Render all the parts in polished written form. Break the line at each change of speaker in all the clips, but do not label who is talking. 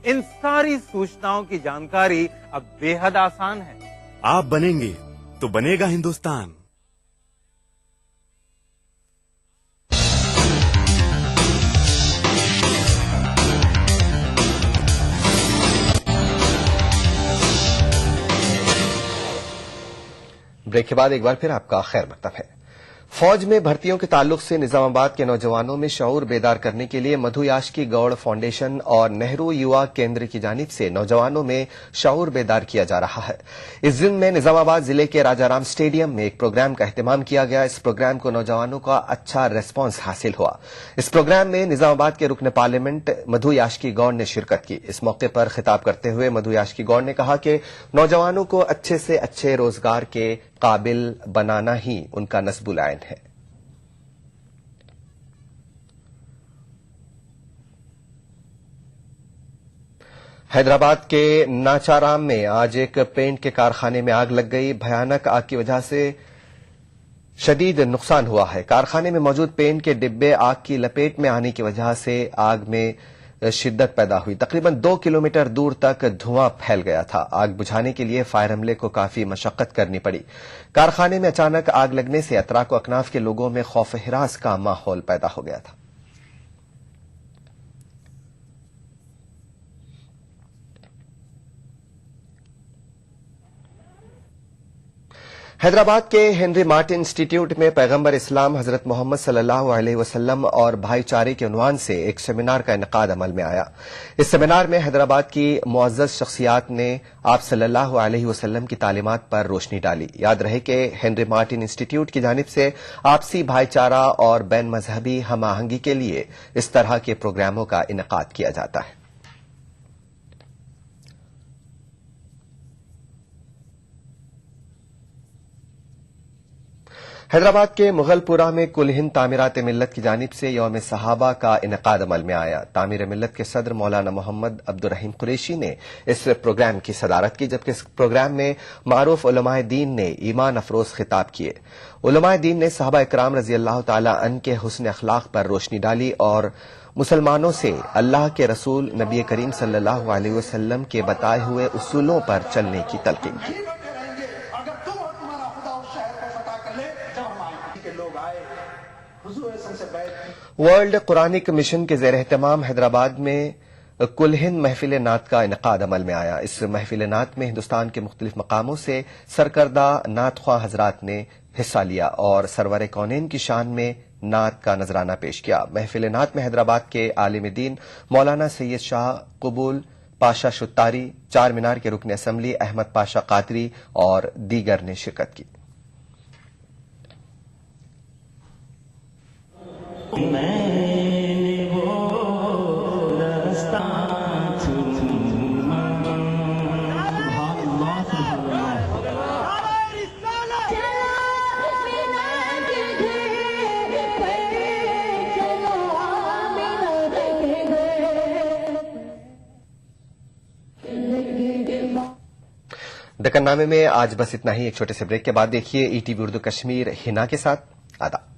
ان ساری सूचनाओं की जानकारी अब बेहद आसान है।
आप बनेंगे तो बनेगा हिंदुस्तान।
ब्रेक के बाद एक बार फिर आपका खैर मकतब है। फौज में भर्तियों के ताल्लुक से निजामाबाद के नौजवानों में शऊर बेदार करने के लिए मधु याश्की गौड़ फाउंडेशन और नेहरू युवा केंद्र की जानिब से नौजवानों में शऊर बेदार किया जा रहा है। इस दिन में निजामाबाद जिले के राजाराम स्टेडियम में एक प्रोग्राम का एहतमाम किया गया। इस प्रोग्राम को नौजवानों का अच्छा रेस्पॉन्स हासिल हुआ। इस प्रोग्राम में निजामाबाद के रुकन पार्लियामेंट मधु याश्की गौड़ ने शिरकत की। इस मौके पर खिताब करते हुए मधु याश्की गौड़ ने कहा कि नौजवानों को अच्छे से अच्छे रोजगार के काबिल बनाना ही उनका नस्बुल आइन है। हैदराबाद के नाचाराम में आज एक पेंट के कारखाने में आग लग गई। भयानक आग की वजह से शदीद नुकसान हुआ है। कारखाने में मौजूद पेंट के डिब्बे आग की लपेट में आने की वजह से आग में शिद्दत पैदा हुई। तकरीबन 2 किलोमीटर दूर तक धुआं फैल गया था। आग बुझाने के लिए फायर अमले को काफी मशक्कत करनी पड़ी। कारखाने में अचानक आग लगने से अतराक व अकनाफ के लोगों में खौफ हिरास का माहौल पैदा हो गया था। हैदराबाद के हेनरी मार्टिन इंस्टीट्यूट में पैगंबर इस्लाम हजरत मोहम्मद सल्लल्लाहु अलैहि वसल्लम और भाईचारे के उन्वान से एक सेमिनार का इनेकाद अमल में आया। इस सेमिनार में हैदराबाद की मुअज़्ज़ज़ शख्सियात ने आप सल्लल्लाहु अलैहि वसल्लम की तालीमात पर रोशनी डाली। याद रहे कि हेनरी मार्टिन इंस्टीट्यूट की जानिब से आपसी भाईचारा और बैन मजहबी हम आहंगी के लिए इस तरह के प्रोग्रामों का इनेकाद किया जाता है। हैदराबाद के मुगलपुरा में कुल हिंद तामीरात मिल्लत की जानिब से यौम सहाबा का इनेकाद अमल में आया। तामीर मिल्लत के सदर मौलाना मोहम्मद अब्दुर्रहीम कुरैशी ने इस प्रोग्राम की सदारत की, जबकि इस प्रोग्राम में मारूफ उलमाए दीन ने ईमान अफरोज खिताब किए। उलमाए दीन ने सहाबा इकराम रजी अल्लाह तआला अन के हुस्न अखलाक पर रोशनी डाली और मुसलमानों से अल्लाह के रसूल नबी करीम सल्लल्लाहु अलैहि वसल्लम के बताए हुए उसूलों पर चलने की तलकीन की। वर्ल्ड कुरानिक मिशन के ज़ेर एहतमाम हैदराबाद में कुल हिंद महफिल नात का इनेकाद अमल में आया। इस महफिल नात में हिंदुस्तान के मुख्तलिफ मकामों से सरकर्दा नात ख्वाह हजरात ने हिस्सा लिया और सरवर कौनैन की शान में नात का नजराना पेश किया। महफिल नात में हैदराबाद के आलिम दीन मौलाना सैयद शाह कबूल पाशा शुत्तारी, चार मीनार के रुकन असम्बली अहमद पाशा कादरी और दीगर ने शिरकत की। दक्कन-नामे में आज बस इतना ही। एक छोटे से ब्रेक के बाद देखिए ईटीवी उर्दू कश्मीर हिना के साथ। आदाब।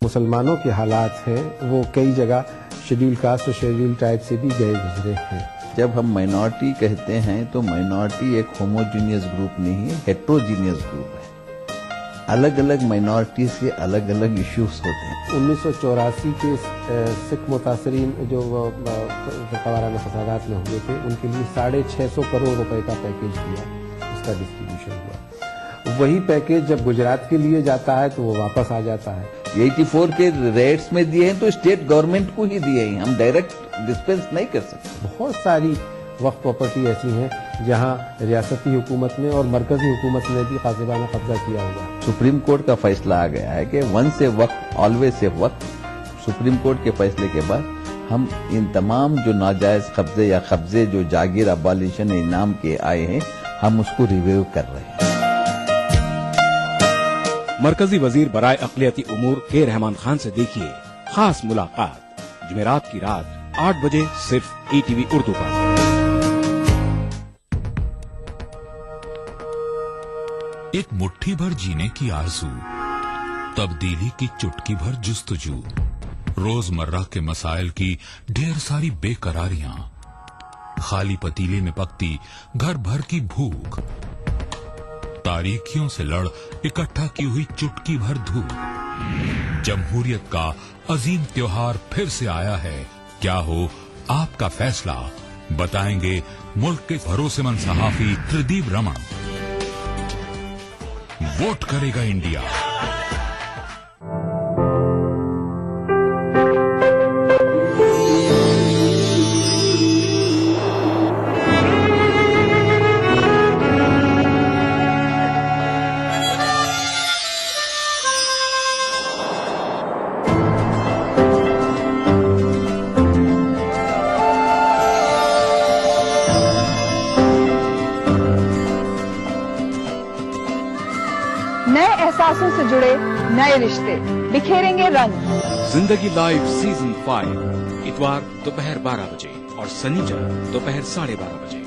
मुसलमानों के हालात हैं वो कई जगह शेड्यूल कास्ट और शेड्यूल ट्राइब से भी गए गुजरे हैं।
जब हम माइनॉरिटी कहते हैं तो माइनॉरिटी एक होमोजीनियस ग्रुप नहीं है, हेट्रोजीनियस ग्रुप है। अलग अलग माइनॉरिटी से अलग अलग इश्यूज होते हैं।
1984 के सिख मुतासरीन जो वाराना फसादात में हुए थे उनके लिए 650 करोड़ रुपए का पैकेज दिया, उसका डिस्ट्रीब्यूशन हुआ। वही पैकेज जब गुजरात के लिए जाता है तो वो वापस आ जाता है।
84 के रेट्स में दिए हैं तो स्टेट गवर्नमेंट को ही दिए हैं, हम डायरेक्ट डिस्पेंस नहीं कर सकते।
बहुत सारी वक्फ प्रॉपर्टी ऐसी हैं जहां रियासती हुकूमत ने और मरकजी हुकूमत ने भी कासिबाना कब्जा किया हुआ।
सुप्रीम कोर्ट का फैसला आ गया है कि once a waqf always a waqf. Supreme court के फैसले के बाद हम इन तमाम जो नाजायज कब्जे या कब्जे जो जागीर अबालिशन इनाम के आए हैं हम उसको रिव्यू कर रहे हैं।
मरकजी वजीर बराए अक़लियती उमूर के रहमान खान से देखिए खास मुलाकात जुमेरात की रात 8 बजे सिर्फ ETV उर्दू पर।
एक मुट्ठी भर जीने की आरज़ू, तब्दीली की चुटकी भर जुस्तजू, रोजमर्रा के मसाइल की ढेर सारी बेकरारियां, खाली पतीले में पकती घर भर की भूख, तारीखियों से लड़ इकट्ठा की हुई चुटकी भर धूप। जमहूरियत का अजीम त्योहार फिर से आया है, क्या हो आपका फैसला, बताएंगे मुल्क के भरोसेमंद सहाफी त्रिदीप रमन। वोट करेगा इंडिया।
नए एहसासों से जुड़े नए रिश्ते बिखेरेंगे रंग।
जिंदगी लाइव सीजन 5 इतवार दोपहर 12 बजे और शनिवार दोपहर 12:30 बजे।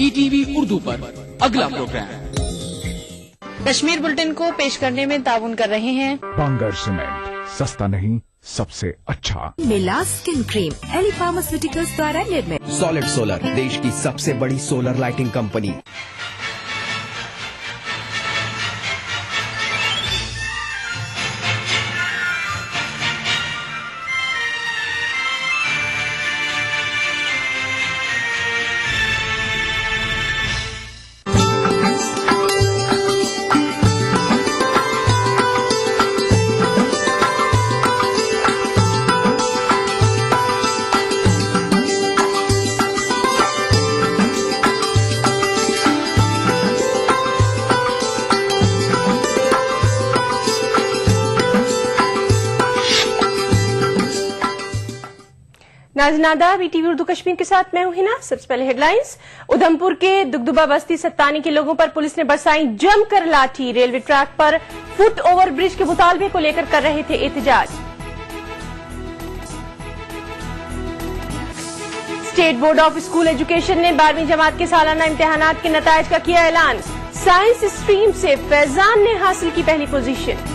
ETV उर्दू पर अगला प्रोग्राम
कश्मीर बुलेटिन को पेश करने में ताउन कर रहे हैं
बांगर सीमेंट, सस्ता नहीं सबसे अच्छा।
मिला स्किन क्रीम एली फार्मास्यूटिकल्स द्वारा निर्मित।
सॉलिड सोलर, देश की सबसे बड़ी सोलर लाइटिंग कंपनी।
नाज़नादा ETV उर्दू कश्मीर के साथ मैं हूं हिना। सबसे पहले हेडलाइंस। उधमपुर के दुगदुबा बस्ती सत्तानी के लोगों पर पुलिस ने बरसाई जमकर लाठी। रेलवे ट्रैक पर फुट ओवर ब्रिज के मुतालबे को लेकर कर रहे थे एहतजाज। State board of school education ने 12वीं जमात के सालाना इम्तिहानात के नताइज का किया ऐलान। साइंस स्ट्रीम से फैजान ने हासिल की पहली पोजीशन।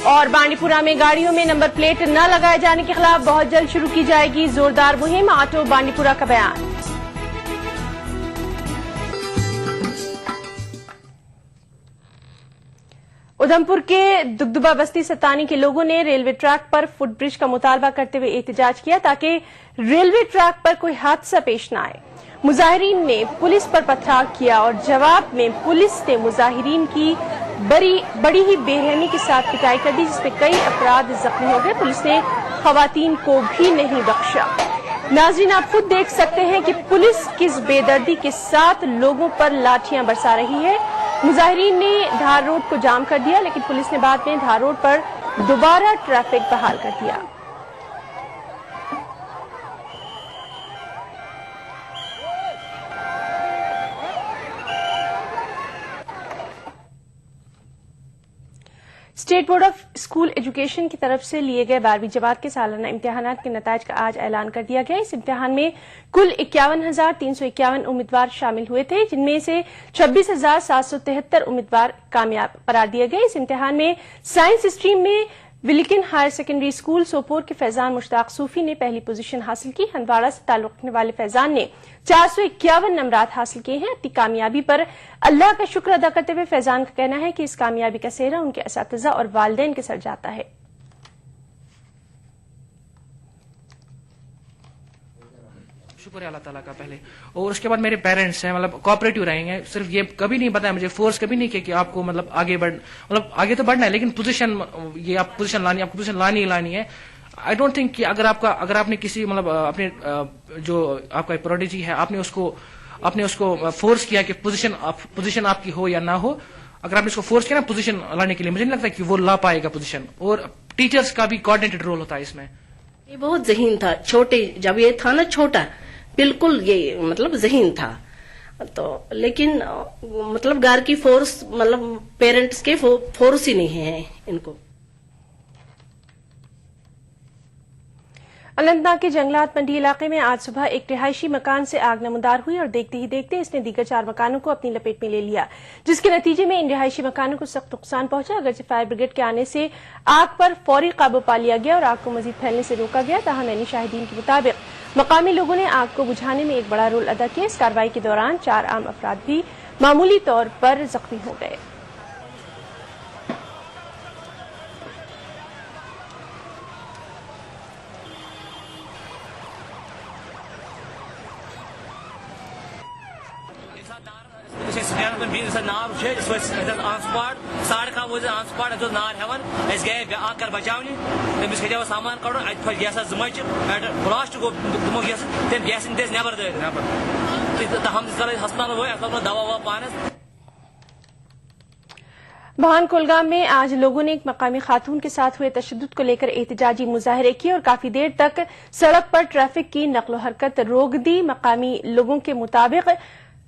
और बांडीपुरा में गाड़ियों में नंबर प्लेट न लगाए जाने के खिलाफ बहुत जल्द शुरू की जाएगी जोरदार मुहिम। ऑटो बांडीपुरा का बयान। उधमपुर के दुगदुबा बस्ती सत्तानी के लोगों ने रेलवे ट्रैक पर फुट ब्रिज का मुतालबा करते हुए एहतजाज किया ताकि रेलवे ट्रैक पर कोई हादसा पेश न आए। मुजाहिरीन ने पुलिस पर पथराव किया और जवाब में पुलिस ने मुजाहिरीन की बड़ी ही बेरहमी के साथ पिटाई कर दी, जिसमें कई अफराद जख्मी हो गए। पुलिस ने खवातीन को भी नहीं बख्शा। नाज़रीन, आप खुद देख सकते हैं कि पुलिस किस बेदर्दी के साथ लोगों पर लाठियां बरसा रही है। मुजाहिरीन ने धार रोड को जाम कर दिया, लेकिन पुलिस ने बाद में धार रोड पर दोबारा ट्रैफिक बहाल कर दिया। State board of school education की तरफ से लिए गए 12वीं जमात के सालाना इम्तिहानात के नताइज का आज ऐलान कर दिया गया। इस इम्तिहान में कुल 51,351 उम्मीदवार शामिल हुए थे, जिनमें से 26,773 उम्मीदवार कामयाब करार दिए गए। इस इम्तिहान में साइंस स्ट्रीम में विलिकन हायर सेकेंडरी स्कूल सोपोर के फैजान मुश्ताक सूफी ने पहली पोजीशन हासिल की। हंदवाड़ा से ताल्लुक रखने वाले फैजान ने 451 नंबरात हासिल किए हैं। अपनी कामयाबी पर अल्लाह का शुक्र अदा करते हुए फैजान का कहना है कि इस कामयाबी का सेहरा उनके असातिज़ा और वालिदैन के सर जाता है।
शुक्र है अल्लाह ताला का पहले, और उसके बाद मेरे पेरेंट्स हैं, मतलब कोऑपरेटिव रहेंगे। सिर्फ ये कभी नहीं बताया मुझे, फोर्स कभी नहीं किया कि आपको मतलब आगे आगे तो बढ़ना है, लेकिन पोजीशन ये आप पोजीशन लानी, आपको पोजीशन लानी ही लानी है। आई डोंट थिंक कि अगर आपने किसी मतलब अपने जो आपका प्रोडिजी है, आपने उसको फोर्स किया कि पोजीशन आपकी हो या ना हो, अगर आपने इसको फोर्स किया ना पोजीशन लाने के लिए, मुझे नहीं लगता कि वो ला पाएगा पोजीशन। और टीचर्स का भी कोऑर्डिनेटेड रोल होता है इसमें।
ये बहुत ज़हीन था, छोटे जब ये था ना छोटा, बिल्कुल ये मतलब ज़हीन था। तो लेकिन मतलब घर की फोर्स, मतलब पेरेंट्स के फोर्स ही नहीं है इनको।
अनंतनाग के जंगलात मंडी इलाके में आज सुबह एक रिहायशी मकान से आग नमदार हुई और देखते ही देखते इसने दीगर 4 मकानों को अपनी लपेट में ले लिया, जिसके नतीजे में इन रिहायशी मकानों को सख्त नुकसान पहुंचा। अगरचे फायर ब्रिगेड के आने से आग पर फौरी काबू पा लिया गया और आग को मजीद फैलने से रोका गया। ताहम यानी शाहिदीन के मुताबिक मकामी लोगों ने आग को बुझाने में एक बड़ा रोल अदा किया। इस कार्रवाई के दौरान 4 आम अफराद भी मामूली तौर पर जख्मी हो गए।
नार ऑन स्पॉट 11:30 ऑन स्पॉट नार हेवन गए कर बचाने तमिस खो सामान कड़ अत गैस 2 मच ब्लास्ट गो तमो गैस तम गैस नबर दे हम हस्पताल वो दवा ववा पानस।
भान कोलगाम में आज लोगों ने एक मकामी खातून के साथ हुए तशद्दुद को लेकर एहतजाजी मुजाहरे किए और काफी देर तक सड़क पर ट्रैफिक की नक्लो हरकत रोक दी। मकामी लोगों के मुताबिक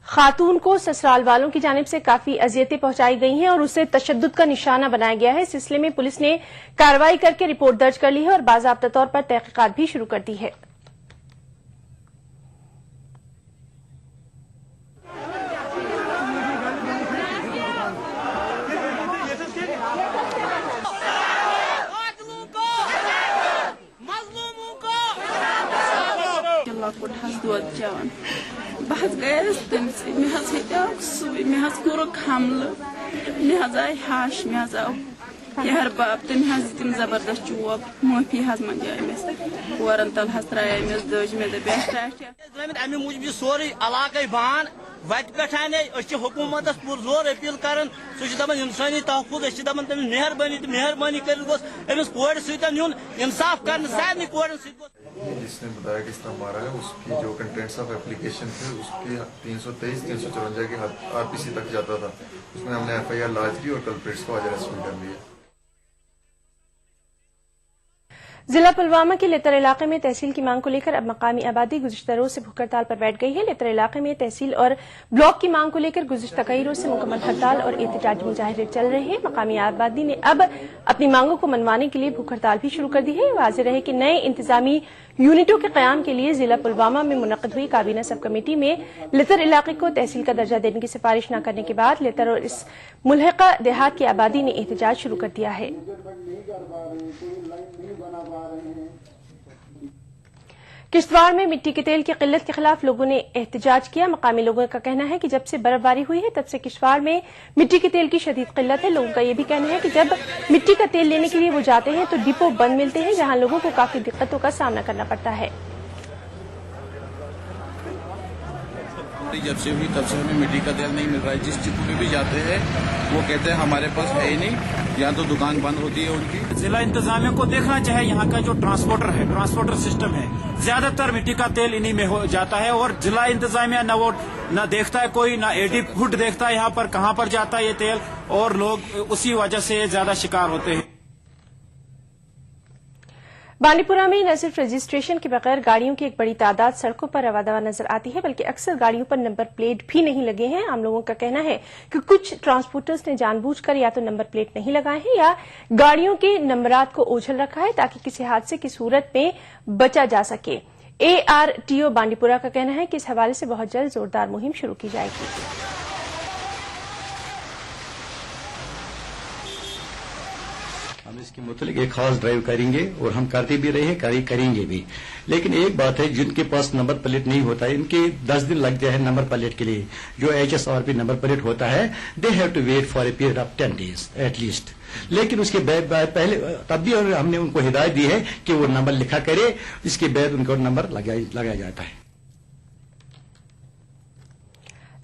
खातून को ससुराल वालों की जानिब से काफी अजियतें पहुंचाई गई हैं और उसे तशद्दुद का निशाना बनाया गया है। इस सिलसिले में पुलिस ने कार्रवाई करके रिपोर्ट दर्ज कर ली है और बाज़ाब्ता तौर पर तहकीकात भी शुरू कर दी है।
बह गयस तमिस मे कोरक हमल मे आय हाश मे आव यहर बाप तम दिम जबरदस्त चोब माफी मंगाय मेस कोरन तल त्राय मेस दज मे
अमे मूजब सोरे इलाके बान वत पे हुकूमत पुर जोर अपील कर सह इंसानी तहफुज दपान तमिस मेहरबानी कर कोर सन इंसाफ कर सारे कोर।
जिसने बताया किस तरह मारा है उसकी जो कंटेंट्स ऑफ एप्लीकेशन थे उसकी 323, 354 की आरपीसी तक जाता था। उसमें हमने एफआईआर लॉन्च की और कल्प्रिट्स को आज अरेस्ट कर लिया।
जिला पुलवामा के लेतर इलाके में तहसील की मांग को लेकर अब मकामी आबादी गुज़िश्ता रोज से भूख हड़ताल पर बैठ गई है। लेतर इलाके में तहसील और ब्लॉक की मांग को लेकर गुज़िश्ता कई रोज से मुकम्मल हड़ताल और एहतजाजी मुजाहिरे चल रहे हैं। मकामी आबादी ने अब अपनी मांगों को मनवाने के लिए भूख हड़ताल भी शुरू कर दी है। वाज़ेह रहे कि नए इंतजामी यूनिटों के कयाम के लिए जिला पुलवामा में मुनक़िद हुई काबीना सब कमेटी में लेतर इलाके को तहसील का दर्जा देने की सिफारिश न करने के बाद लेतर और इस मुल्हिका देहात की आबादी ने एहतजाज शुरू कर दिया है। किश्तवाड़ में मिट्टी के तेल की किल्लत के खिलाफ लोगों ने एहतजाज किया। मकामी लोगों का कहना है कि जब से बर्फबारी हुई है तब से किश्तवाड़ में मिट्टी के तेल की शदीद किल्लत है। लोगों का यह भी कहना है कि जब मिट्टी का तेल लेने के लिए वो जाते हैं तो डिपो बंद मिलते हैं, जहां लोगों को काफी दिक्कतों का सामना करना पड़ता है।
जब से हुई तब से हमें मिट्टी का तेल नहीं मिल रहा है। जिस डिपो पे भी जाते हैं वो कहते हैं हमारे पास है ही नहीं, या तो दुकान बंद होती है उनकी।
जिला इंतजामिया को देखना चाहिए यहाँ का जो ट्रांसपोर्टर सिस्टम है, ज्यादातर मिट्टी का तेल इन्हीं में हो जाता है और जिला इंतजामिया न देखता है कोई, न एडी फुट देखता है यहाँ पर कहाँ पर जाता है ये तेल, और लोग उसी वजह से ज्यादा शिकार होते हैं।
बांडीपुरा में न सिर्फ रजिस्ट्रेशन के बगैर गाड़ियों की एक बड़ी तादाद सड़कों पर रवादवा नजर आती है, बल्कि अक्सर गाड़ियों पर नंबर प्लेट भी नहीं लगे हैं। आम लोगों का कहना है कि कुछ ट्रांसपोर्टर्स ने जानबूझकर या तो नंबर प्लेट नहीं लगाए हैं या गाड़ियों के नंबरात को ओझल रखा है ताकि किसी हादसे की सूरत में बचा जा सके। ARTO बांडीपुरा का कहना है कि इस हवाले से बहुत जल्द जोरदार मुहिम शुरू की जाएगी।
हम इसके मुतालिक एक खास ड्राइव करेंगे और हम करते भी रहे हैं, करेंगे भी। लेकिन एक बात है, जिनके पास नंबर प्लेट नहीं होता है इनके 10 दिन लगते हैं नंबर प्लेट के लिए। जो HSRP नंबर प्लेट होता है they have to wait for a period of 10 days at least. लेकिन उसके बाद पहले तब भी हमने उनको हिदायत दी है कि वो नंबर लिखा करे, इसके बाद उनको नंबर लगाया जाता है।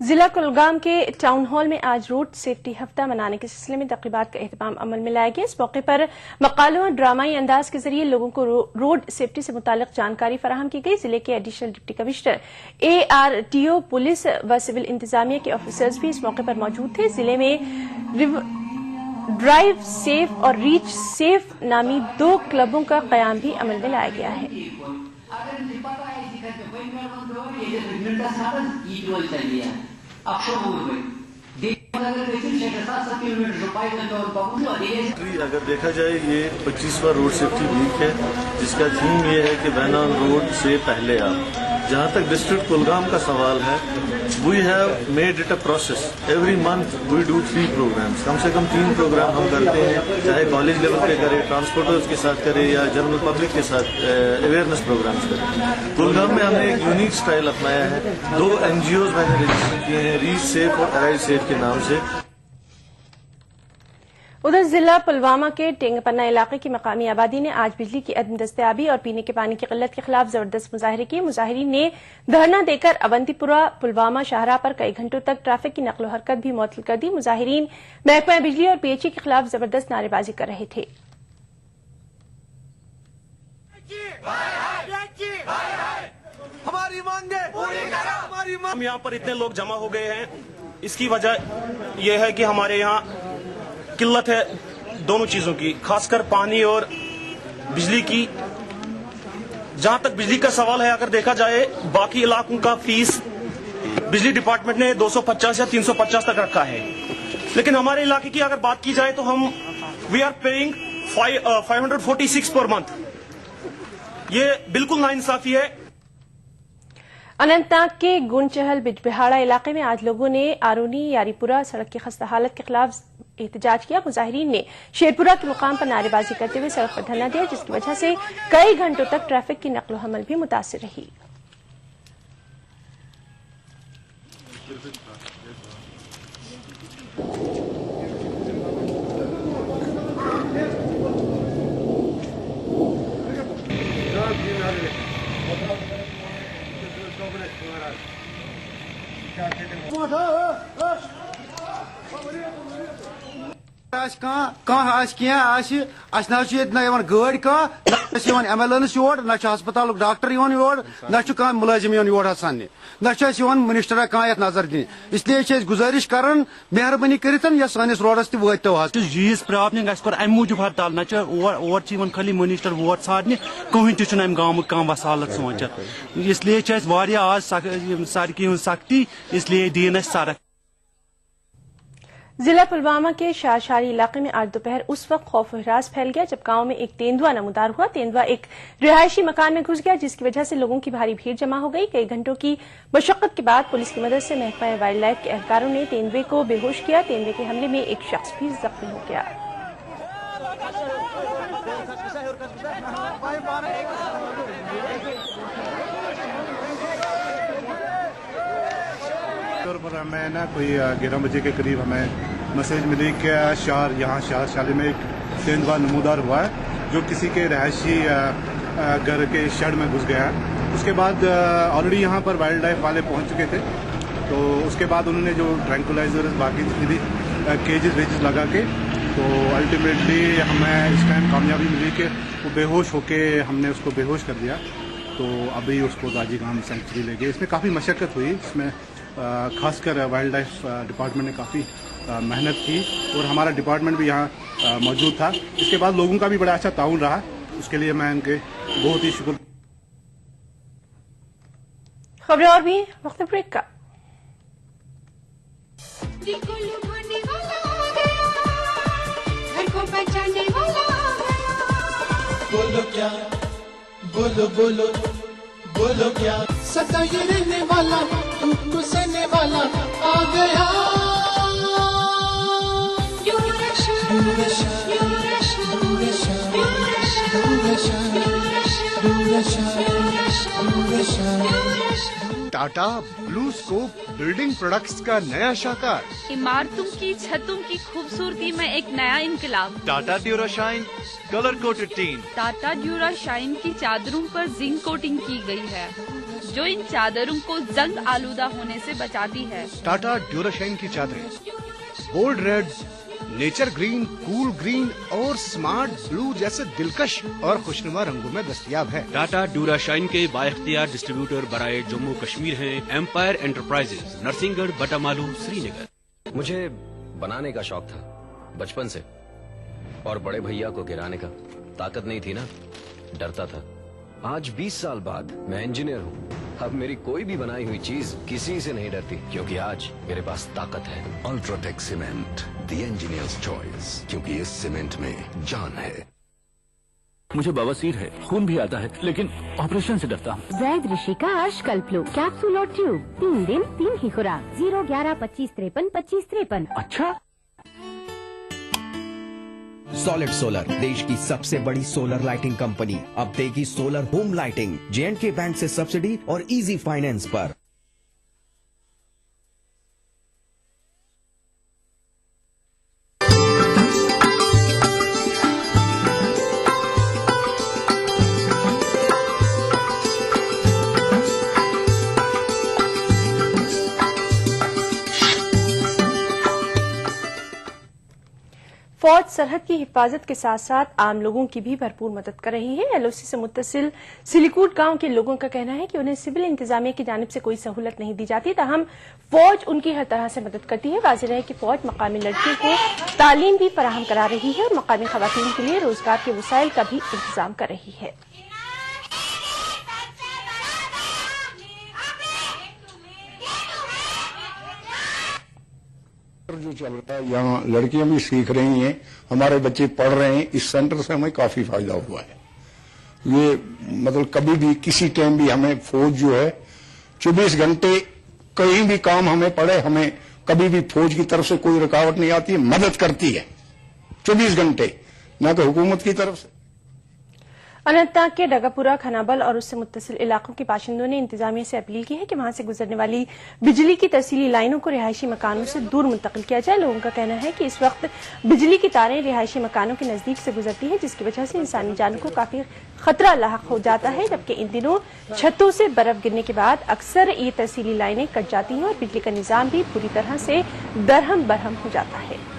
जिला कुलगाम के टाउन हॉल में आज रोड सेफ्टी हफ्ता मनाने के सिलसिले में तकरीबात का एहतमाम अमल में लाया गया। इस मौके पर मकालों और ड्रामाई अंदाज के जरिए लोगों को रोड सेफ्टी से मुतालिक जानकारी फराहम की गई। जिले के additional deputy commissioner ARTO, police व सिविल इंतजामिया के ऑफिसर्स भी इस मौके पर मौजूद थे। जिले में ड्राइव सेफ और रीच सेफ नामी 2 क्लबों का कयाम भी अमल में लाया गया है।
अगर देखा जाए ये 25वां रोड सेफ्टी वीक है, जिसका थीम ये है कि वैन ऑन रोड से पहले आप। जहाँ तक डिस्ट्रिक्ट कुलगाम का सवाल है, we have made it a process. Every month we do 3 programmes, कम से कम 3 प्रोग्राम हम करते हैं, चाहे कॉलेज लेवल पे करें, ट्रांसपोर्टर्स के साथ करें या जनरल पब्लिक के साथ अवेयरनेस प्रोग्राम्स करें। कुलगाम में हमने एक यूनिक स्टाइल अपनाया है। 2 NGOs मैंने रजिस्टर किए हैं, रीच सेफ और अराइव सेफ के नाम से।
उधर जिला पुलवामा के टेंगपन्ना इलाके की मकामी आबादी ने आज बिजली की अदम दस्तयाबी और पीने के पानी की किल्लत के खिलाफ जबरदस्त मुजाहरे किए। मुजाहिरीन ने धरना देकर अवंतीपुरा पुलवामा शाहराह पर कई घंटों तक ट्रैफिक की नकलो हरकत भी मुअत्तल कर दी। मुजाहिरीन महकमा बिजली और PHE के खिलाफ जबरदस्त नारेबाजी कर रहे थे।
हमारी मांगे पूरी करो। हम यहाँ पर इतने लोग जमा हो गए हैं, इसकी वजह यह है कि हमारे यहाँ किल्लत है दोनों चीजों की, खासकर पानी और बिजली की। जहां तक बिजली का सवाल है, अगर देखा जाए बाकी इलाकों का फीस बिजली डिपार्टमेंट ने 250 या 350 तक रखा है, लेकिन हमारे इलाके की अगर बात की जाए तो हम we are paying 546 per month. ये बिल्कुल नाइंसाफी है।
अनंतनाग के गुंचहल बिजबिहाड़ा इलाके में आज लोगों ने आरोनी यारीपुरा सड़क की खस्ता हालत के खिलाफ एहतजाज किया। मुजाहिरीन ने शेरपुरा के मुकाम पर नारेबाजी करते हुए सड़क पर धरना दिया, जिसकी वजह से कई घंटों तक ट्रैफिक की नकलो हमल भी मुतासिर रही।
गाड़ी एम्बुलेंस योर ना हस्पताल डॉक्टर योर ना मुलाजिम योर सान ना मिनिस्टर कह नजर दिन, इसलिए गुजारिश कर मेहरबानी कर सानिस रोडस तो यीज प्रॉब्लम अम मूजूब हड़ताल ना खाली मिनिस्टर वोट सारने कहीं तम गाँव कम वसालत सोचत, इसलिए आज सड़की सख्ती, इसलिए दीन सड़क।
जिला पुलवामा के शाहशारी इलाके में आज दोपहर उस वक्त खौफ हिरास फैल गया जब गांव में एक तेंदुआ नमूदार हुआ। तेंदुआ एक रिहायशी मकान में घुस गया, जिसकी वजह से लोगों की भारी भीड़ जमा हो गई। कई घंटों की मशक्कत के बाद पुलिस की मदद से महकमा वाइल्ड लाइफ के एहलकारों ने तेंदुए को बेहोश किया। तेंदुए के हमले में एक शख्स भी जख्मी हो गया।
हमें ना कोई 11 बजे के करीब हमें मैसेज मिली कि यहाँ शाली में एक तेंदुआ नमूदार हुआ है, जो किसी के रहायशी घर के शेड में घुस गया है। उसके बाद ऑलरेडी यहाँ पर वाइल्ड लाइफ वाले पहुँच चुके थे, तो उसके बाद उन्होंने जो ट्रैंकुलाइजर बाकी जितनी भी केजेस वेजेस लगा के, तो अल्टीमेटली हमें इस टाइम कामयाबी मिली कि वो बेहोश होके हमने उसको बेहोश कर दिया। तो अभी उसको दाजीगाम सेंचुरी ले गए। इसमें काफ़ी मशक्क़त हुई, इसमें खासकर वाइल्ड लाइफ डिपार्टमेंट ने काफ़ी मेहनत की और हमारा डिपार्टमेंट भी यहाँ मौजूद था। इसके बाद लोगों का भी बड़ा अच्छा ताउन रहा, उसके लिए मैं उनके बहुत ही शुक्र।
खबरें और भी वक्त ब्रेक का।
बोलो क्या, बोलो बोलो बोलो क्या, सदा ये रहने वाला तुमको सहने वाला आ गया। दूरशा
Tata BlueScope building products का नया शाखा।
इमारतों की छतों की खूबसूरती में एक नया इनकलाब।
Tata Durashine colour coated tin.
Tata Durashine की चादरों पर जिंक कोटिंग की गई है, जो इन चादरों को जंग आलूदा होने से बचाती है।
टाटा ड्यूराशाइन की चादरें bold red, nature green, cool green और स्मार्ट ब्लू जैसे दिलकश और खुशनुमा रंगों में दस्तयाब है।
टाटा ड्यूराशाइन के बाइख्तियार डिस्ट्रीब्यूटर बराए जम्मू कश्मीर हैं एम्पायर एंटरप्राइजेज, नरसिंहगढ़, बटामालू, श्रीनगर।
मुझे बनाने का शौक था बचपन से, और बड़े भैया को गिराने का। ताकत नहीं थी ना, डरता था। आज 20 साल बाद मैं इंजीनियर हूँ। अब मेरी कोई भी बनाई हुई चीज किसी से नहीं डरती, क्योंकि आज मेरे पास ताकत है।
UltraTech cement, the engineers choice, क्योंकि इस सीमेंट में जान है।
मुझे बवासीर है, खून भी आता है, लेकिन ऑपरेशन से डरता हूँ।
जैद ऋषि का आश कल्पलो कैप्सूल और ट्यूब, 3 दिन 3 ही खुराक। 01125532553।
अच्छा।
सॉलिड सोलर, देश की सबसे बड़ी सोलर लाइटिंग कंपनी, अब देगी solar home lighting J&K bank से सब्सिडी और इजी फाइनेंस पर।
फौज सरहद की हिफाजत के साथ साथ आम लोगों की भी भरपूर मदद कर रही है। LOC से मुत्तसिल सिलीकूट गांव के लोगों का कहना है कि उन्हें सिविल इंतजामिया की जानिब से कोई सहूलत नहीं दी जाती, ताहम फौज उनकी हर तरह से मदद करती है। वाज़ेह है कि फौज मकामी लड़कियों को तालीम भी फराहम करा रही है और मकामी खवातीन के लिए रोजगार के वसाइल का भी इंतजाम कर रही है।
जो चल रहा है यहाँ लड़कियां भी सीख रही हैं, हमारे बच्चे पढ़ रहे हैं। इस सेंटर से हमें काफी फायदा हुआ है। ये मतलब कभी भी किसी टाइम भी हमें फौज जो है 24 घंटे कहीं भी काम हमें पड़े, हमें कभी भी फौज की तरफ से कोई रुकावट नहीं आती है, मदद करती है 24 घंटे, न कि हुकूमत की तरफ से।
अनंतनाग के डगापुरा, खनाबल और उससे मुत्तसिल इलाकों के बाशिंदों ने इंतजामिया से अपील की है कि वहां से गुजरने वाली बिजली की तरसीली लाइनों को रिहायशी मकानों से दूर मुंतकिल किया जाए। लोगों का कहना है कि इस वक्त बिजली की तारें रिहायशी मकानों के नजदीक से गुजरती है, जिसकी वजह से इंसानी जानों को काफी खतरा लाहक हो जाता है। जबकि इन दिनों छतों से बर्फ गिरने के बाद अक्सर ये तरसीली लाइनें कट जाती हैं और बिजली का निजाम भी पूरी तरह से दरहम बरहम हो जाता है।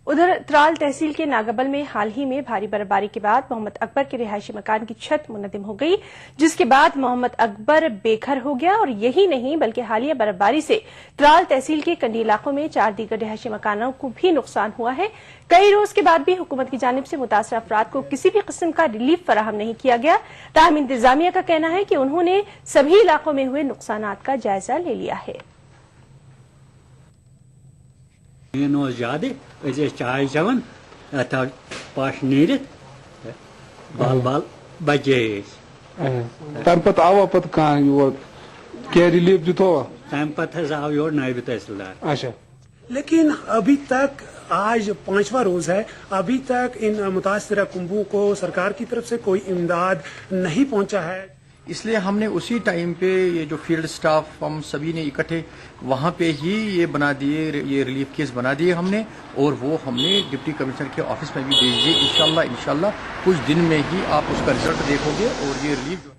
उधर त्राल तहसील के नागबल में हाल ही में भारी बर्फबारी के बाद मोहम्मद अकबर के रिहायशी मकान की छत मुनदिम हो गई, जिसके बाद मोहम्मद अकबर बेघर हो गया। और यही नहीं बल्कि हालिया बर्फबारी से त्राल तहसील के कंडी इलाकों में 4 दीगर रिहायशी मकानों को भी नुकसान हुआ है। कई रोज के बाद भी हुकूमत की जानिब से मुतासर अफराद को किसी भी किस्म का रिलीफ फराहम नहीं किया गया। ताहम इंतजामिया का कहना है कि उन्होंने सभी इलाकों में हुए नुकसानात का जायजा ले लिया है।
चाय चवन पाश नीर बाल बाल बचे
तम पत आवा पत क्या रिलीफ दितो
तम पत आव योर नायब तहसीलदार।
अच्छा,
लेकिन अभी तक आज 5वां रोज है, अभी तक इन मुतासरा कुंभों को सरकार की तरफ से कोई इमदाद नहीं पहुंचा है।
इसलिए हमने उसी टाइम पे ये जो फील्ड स्टाफ हम सभी ने इकट्ठे वहाँ पे ही ये बना दिए, ये रिलीफ केस बना दिए हमने, और वो हमने डिप्टी कमिश्नर के ऑफिस में भी भेज दिए। इंशाल्लाह कुछ दिन में ही आप उसका रिजल्ट देखोगे और ये रिलीफ।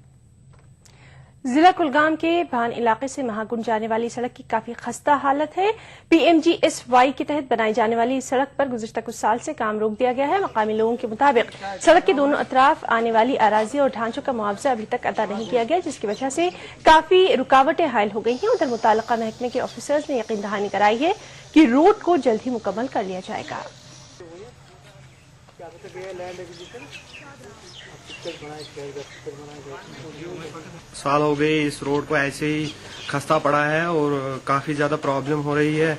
जिला कुलगाम के भान इलाके से महागुंड जाने वाली सड़क की काफी खस्ता हालत है। PMGSY के तहत बनाई जाने वाली इस सड़क पर गुज़िश्ता कुछ साल से काम रोक दिया गया है। मकामी लोगों के मुताबिक सड़क के दोनों अतराफ आने वाली अराजी और ढांचों का मुआवजा अभी तक अदा नहीं किया गया, जिसकी वजह से काफी रुकावटें हायल हो गई हैं। उधर मुताल्लिका महकमे के ऑफिसर्स ने यकीन दहानी कराई है कि रोड को जल्द ही मुकम्मल कर लिया जाएगा।
साल हो गए इस रोड को ऐसे ही खस्ता पड़ा है और काफी ज्यादा प्रॉब्लम हो रही है।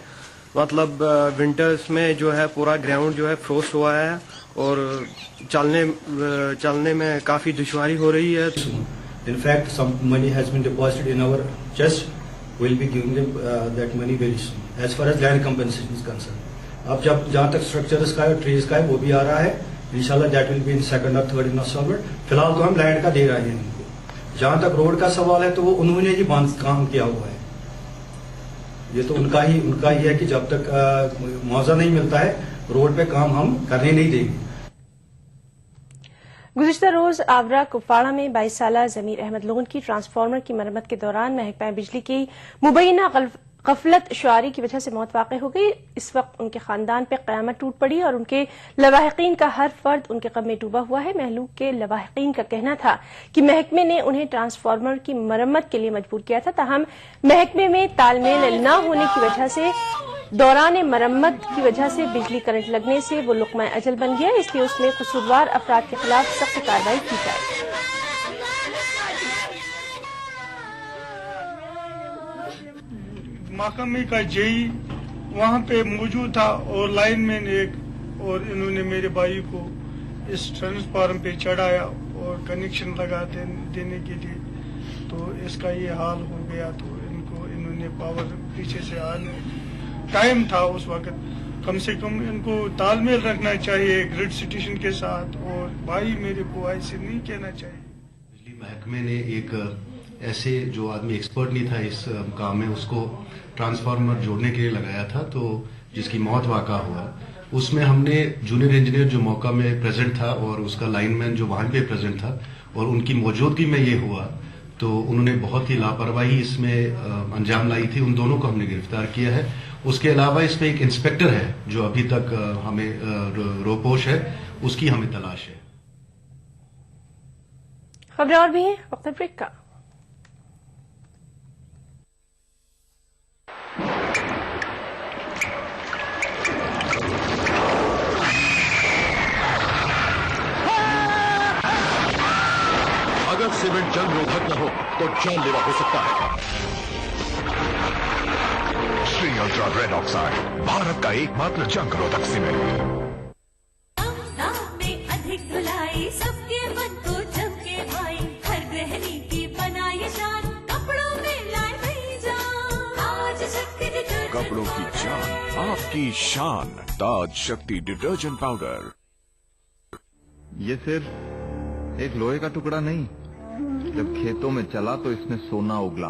मतलब विंटर्स में जो है पूरा ग्राउंड जो है फ्रोस्ट हुआ है और चलने में काफी दुश्वारी हो रही है।
In fact, some money has been deposited in our chest. We'll be giving them that money very soon. As far as land compensation is concerned, अब जब जहाँ तक स्ट्रक्चर्स का है, ट्रीज का है, वो भी आ रहा है। इंशाल्लाह that will be in 2nd और 3rd इंस्टॉलमेंट। फिलहाल तो हम लैंड का दे रहे हैं इनको। जहां तक रोड का सवाल है तो वो उन्होंने ही बांध काम किया हुआ है, ये तो उनका ही है कि जब तक मुआवजा नहीं मिलता है रोड पे काम हम करने नहीं देंगे।
गुज़िश्ता रोज आवरा कुपवाड़ा में 22 साला जमीर अहमद लोन की ट्रांसफार्मर की मरम्मत के दौरान महकमा बिजली की मुबैना गफलत शुआरी की वजह से मौत वाक़ हो गई। इस वक्त उनके खानदान पर क़यामत टूट पड़ी और उनके लवाहिकीन का हर फर्द उनके गम में डूबा हुआ है। महलूक के लवाहिकीन का कहना था कि महकमे ने उन्हें ट्रांसफार्मर की मरम्मत के लिए मजबूर किया था, ताहम महकमे में तालमेल न होने की वजह से दौरान मरम्मत की वजह से बिजली करंट लगने से वो लुक़मा अजल बन गया, इसलिए उसमें कसूरवार अफराद के खिलाफ सख्त कार्रवाई की जाए।
महकमे का जेई वहाँ पे मौजूद था और लाइनमैन एक, और इन्होंने मेरे भाई को इस ट्रांसफार्मर पे चढ़ाया और कनेक्शन लगा देने के लिए, तो इसका ये हाल हो गया। तो इन्होंने पावर पीछे से आने टाइम था उस वक्त, कम से कम इनको तालमेल रखना चाहिए ग्रिड स्टेशन के साथ, और भाई मेरे को ऐसे नहीं कहना चाहिए।
बिजली महकमे ने एक ऐसे जो आदमी एक्सपर्ट नहीं था इस काम में, उसको ट्रांसफार्मर जोड़ने के लिए लगाया था, तो जिसकी मौत वाक़ा हुआ। उसमें हमने जूनियर इंजीनियर जो मौका में प्रेजेंट था और उसका लाइनमैन जो वहां पे प्रेजेंट था, और उनकी मौजूदगी में ये हुआ, तो उन्होंने बहुत ही लापरवाही इसमें अंजाम लाई थी। उन दोनों को हमने गिरफ्तार किया है। उसके अलावा इसमें एक इंस्पेक्टर है जो अभी तक हमें रोपोश है, उसकी हमें तलाश है।
खबरें और भी हैं, वक्त ब्रेक का।
अगर सीमेंट जंग रोधक न हो तो जानलेवा हो सकता है। Shri ultra red oxide, Bharat का एकमात्र जंग रोधक सीमेंट।
में अधिक धुलाई, सबके मन को जम के भाई, हर गृहिणी की बनाई शान, कपड़ों में लाए नई जान। आज शक्ति डिटर्जेंट,
कपड़ों की जान, आपकी शान, ताज शक्ति डिटर्जेंट पाउडर।
ये सिर्फ एक लोहे का टुकड़ा नहीं, जब खेतों में चला तो इसने सोना उगला,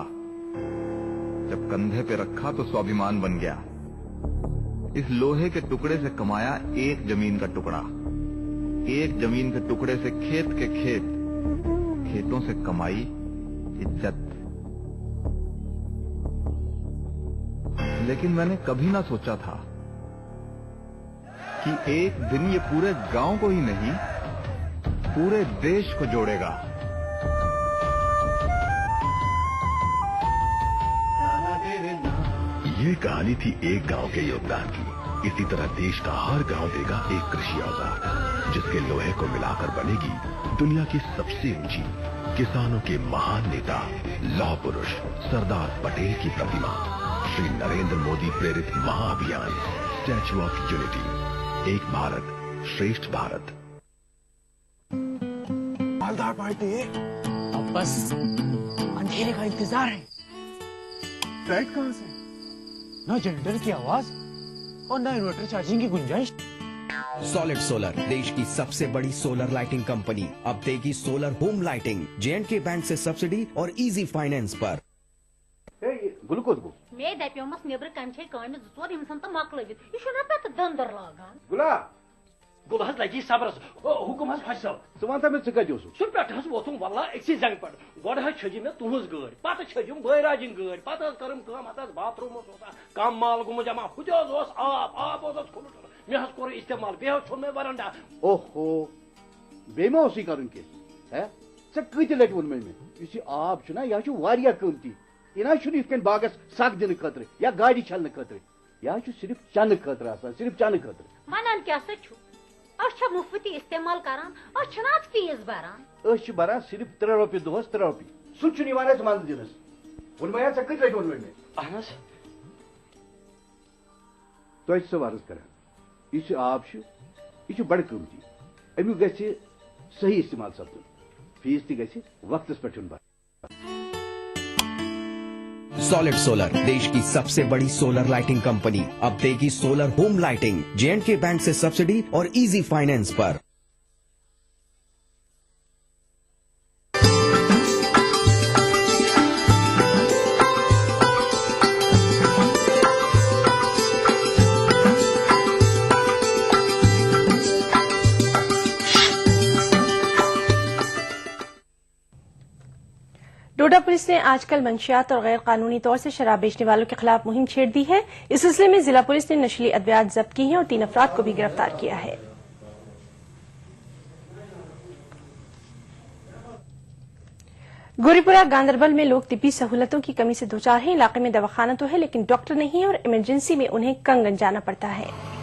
जब कंधे पे रखा तो स्वाभिमान बन गया। इस लोहे के टुकड़े से कमाया एक जमीन का टुकड़ा, एक जमीन के टुकड़े से खेत के खेत, खेतों से कमाई इज्जत। लेकिन मैंने कभी ना सोचा था कि एक दिन ये पूरे गांव को ही नहीं, पूरे देश को जोड़ेगा।
ये कहानी थी एक गांव के योगदान की। इसी तरह देश का हर गांव देगा एक कृषि औजार, जिसके लोहे को मिलाकर बनेगी दुनिया की सबसे ऊंची, किसानों के महान नेता, लौह पुरुष सरदार पटेल की प्रतिमा। श्री नरेंद्र मोदी प्रेरित महाअभियान स्टैच्यू ऑफ यूनिटी, एक भारत श्रेष्ठ भारत।
मालदार पार्टी है, अब बस अंधेरे का इंतजार है। फ्लाइट कहां से? ना जनरेटर की आवाज और ना इन्वर्टर चार्जिंग की गुंजाइश।
सॉलिड सोलर, देश की सबसे बड़ी सोलर लाइटिंग कंपनी, अब देगी solar home lighting J&K bank से सब्सिडी और इजी फाइनेंस पर।
गुलकोज गो
मे दप्योमस नेबर कम छे कामि जोर इंसान त मकलवित यह छु न पत दंदर लागान
गुला
गुल हज लगी सबरस हुकुम हज फैसल
सुमंता में चुका जोसु
सु पेट हज वोतुम वल्ला एक्सी जंग पर गोड हज छजि में तुहज गाड़ पत छजिम बैराजिन गाड़ पत हज करम काम हज बाथरूम ओसा कम माल गुम जमा हुजोस ओस आप ओस खुल मे हज कोर इस्तेमाल बे हज छोन में वरंडा
ओहो बेमा ओसी करन के है स कति लट वन में इसी आप छु ना या छु वारिया कीमती इना छु इफकन बागस सक दिन खतर या गाड़ी चलने खतर या छु सिर्फ चन खतर आसान सिर्फ चन खतर
मनन क्या स छु अछ मुफ्ती इस्तेमाल करान अछ ना फीस भरान
अछ भरान सिर्फ 3 रुपए दोस 3 रुपए सु छु निवाने मान दिनस वन में स कति लट वन में
अहनस
तो इस वारस कर इस आप छु इस बड़ कीमती अमु गछि सही इस्तेमाल सपदन फीस ती गछि वक्तस पे चुन
सॉलिड सोलर, देश की सबसे बड़ी सोलर लाइटिंग कंपनी, अब देगी solar home lighting J&K bank से सब्सिडी और इजी फाइनेंस पर।
डोडा पुलिस ने आजकल मंशियात और गैर कानूनी तौर से शराब बेचने वालों के खिलाफ मुहिम छेड़ दी है। इस सिलसिले में जिला पुलिस ने नशीली अद्वियात जब्त की हैं और 3 अफराद को भी गिरफ्तार किया है। गोरीपुरा गांदरबल में लोग तिब्बी सहूलतों की कमी से दो चार हैं। इलाके में दवाखाना तो है लेकिन डॉक्टर नहीं है और इमरजेंसी में उन्हें कंगन जाना पड़ता है।